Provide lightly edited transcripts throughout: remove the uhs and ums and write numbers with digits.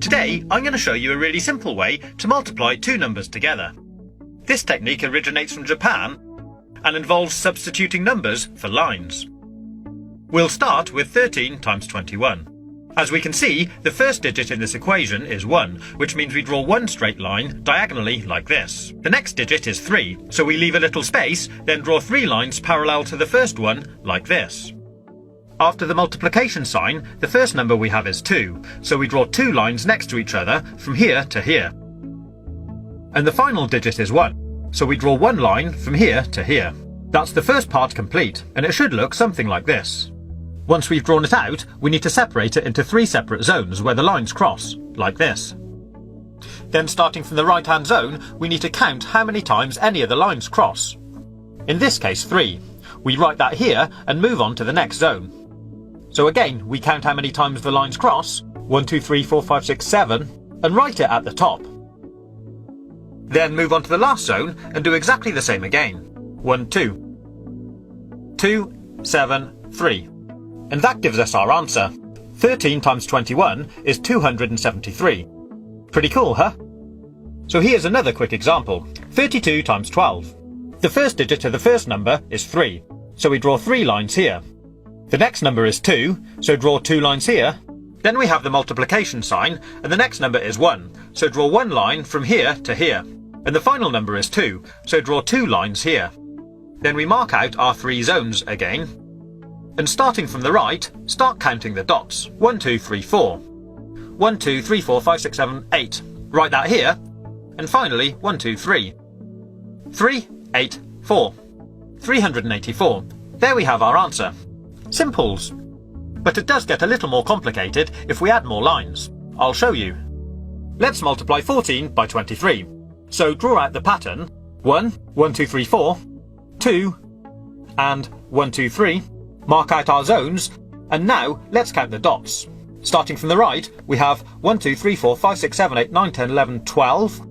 Today, I'm going to show you a really simple way to multiply two numbers together. This technique originates from Japan and involves substituting numbers for lines. We'll start with 13 times 21. As we can see, the first digit in this equation is 1, which means we draw one straight line diagonally like this. The next digit is 3, so we leave a little space, then draw 3 lines parallel to the first one like this. After the multiplication sign, the first number we have is 2, so we draw 2 lines next to each other from here to here. And the final digit is 1, so we draw 1 line from here to here. That's the first part complete, and it should look something like this. Once we've drawn it out, we need to separate it into 3 separate zones where the lines cross, like this. Then starting from the right-hand zone, we need to count how many times any of the lines cross. In this case 3. We write that here and move on to the next zone. So again, we count how many times the lines cross, 1, 2, 3, 4, 5, 6, 7, and write it at the top. Then move on to the last zone and do exactly the same again. 1, 2. 2, 7, 3. And that gives us our answer. 13 times 21 is 273. Pretty cool, huh? So here's another quick example. 32 times 12. The first digit of the first number is 3, so we draw 3 lines here. The next number is 2, so draw 2 lines here. Then we have the multiplication sign, and the next number is 1, so draw 1 line from here to here. And the final number is 2, so draw 2 lines here. Then we mark out our 3 zones again. And starting from the right, start counting the dots. 1, 2, 3, 4. 1, 2, 3, 4, 5, 6, 7, 8. Write that here. And finally, 1, 2, 3. 3, 8, 4. 384. There we have our answer. Simples. But it does get a little more complicated if we add more lines. I'll show you. Let's multiply 14 by 23. So draw out the pattern. 1, 1, 2, 3, 4. 2, and 1, 2, 3. Mark out our zones, and now let's count the dots. Starting from the right, we have 1, 2, 3, 4, 5, 6, 7, 8, 9, 10, 11, 12.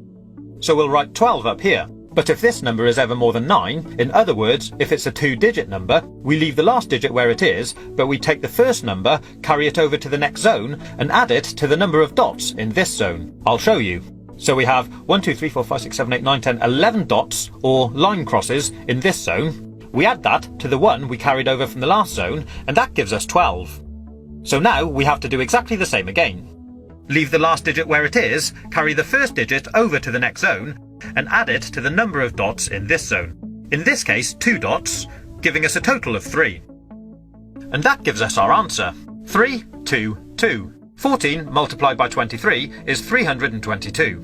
So we'll write 12 up here. But if this number is ever more than 9, in other words, if it's a 2-digit number, we leave the last digit where it is, but we take the first number, carry it over to the next zone, and add it to the number of dots in this zone. I'll show you. So we have 1, 2, 3, 4, 5, 6, 7, 8, 9, 10, 11 dots, or line crosses, in this zone. We add that to the 1 we carried over from the last zone, and that gives us 12. So now we have to do exactly the same again. Leave the last digit where it is, carry the first digit over to the next zone, and add it to the number of dots in this zone. In this case, 2 dots, giving us a total of 3. And that gives us our answer. 3, 2, 2. 14 multiplied by 23 is 322.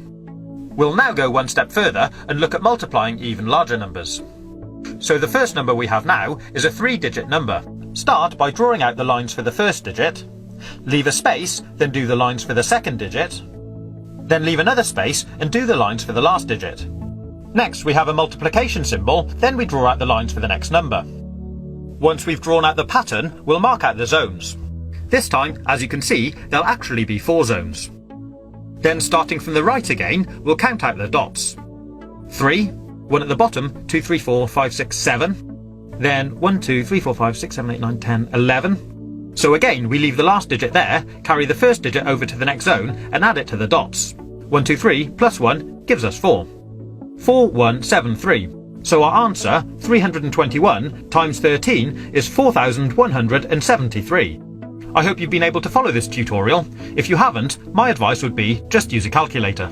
We'll now go one step further and look at multiplying even larger numbers. So the first number we have now is a 3-digit number. Start by drawing out the lines for the first digit, leave a space, then do the lines for the second digit, then leave another space and do the lines for the last digit. Next we have a multiplication symbol, then we draw out the lines for the next number. Once we've drawn out the pattern, we'll mark out the zones. This time, as you can see, there'll actually be 4 zones. Then starting from the right again, we'll count out the dots. 3, 1 at the bottom, 2, 3, 4, 5, 6, 7. Then 1, 2, 3, 4, 5, 6, 7, 8, 9, 10, 11. So again, we leave the last digit there, carry the first digit over to the next zone, and add it to the dots. 1, 2, 3 plus 1 gives us 4. 4, 1, 7, 3. So our answer, 321 times 13, is 4,173. I hope you've been able to follow this tutorial. If you haven't, my advice would be just use a calculator.